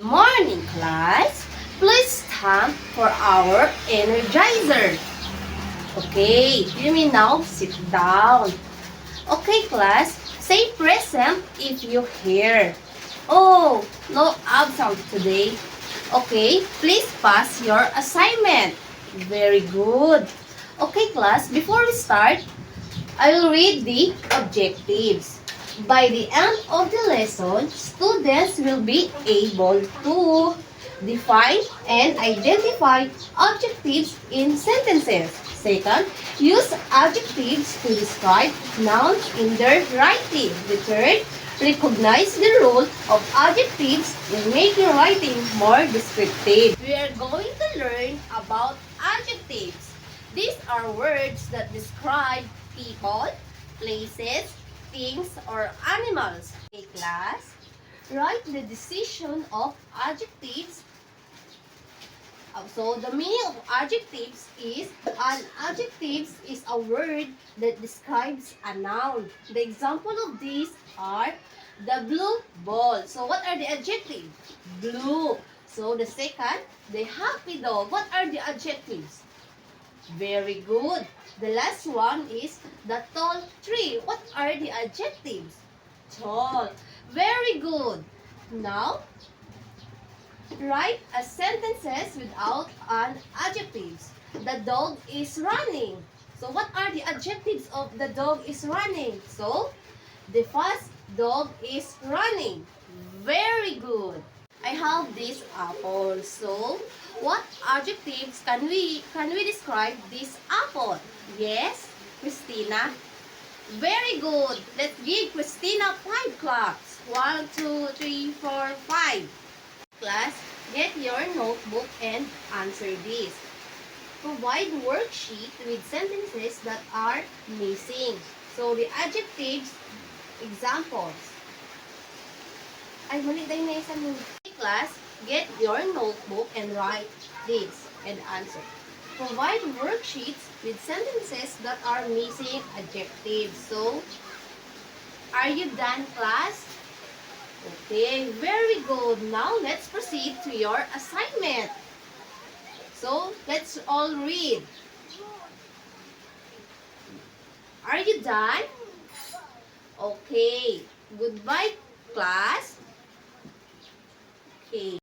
Morning, class. Please stand for our energizer. Okay, you may now sit down. Okay, class. Say present if you hear. Oh, no absent today. Okay, please pass your assignment. Very good. Okay, class. Before we start, I will read the objectives. By the end of the lesson, students will be able to define and identify adjectives in sentences. Second, use adjectives to describe nouns in their writing. The third, recognize the role of adjectives in making writing more descriptive. We are going to learn about adjectives. These are words that describe people, places, things, or animals. Okay, class, write the decision of adjectives. So, the meaning of adjectives is, an adjective is a word that describes a noun. The example of these are the blue ball. So, what are the adjectives? Blue. So, the second, the happy dog. What are the adjectives? Very good. The last one is the tall tree. What are the adjectives? Tall. Very good. Now, write a sentences without an adjectives. The dog is running. So, what are the adjectives of the dog is running? So, the fast dog is running. Very good. I have this apple. So, what adjectives can we describe this apple? Yes, Christina. Very good. Let's give Christina 5 claps. 1, 2, 3, 4, 5. Class, get your notebook and answer this. Provide worksheet with sentences that are missing. So, the adjectives, examples. Ay, mali tayo na isa mo. Class, get your notebook and write this and answer. Provide worksheets with sentences that are missing adjectives. So, are you done, class? Okay, very good. Now, let's proceed to your assignment. So, let's all read. Are you done? Okay. Goodbye, class. Okay.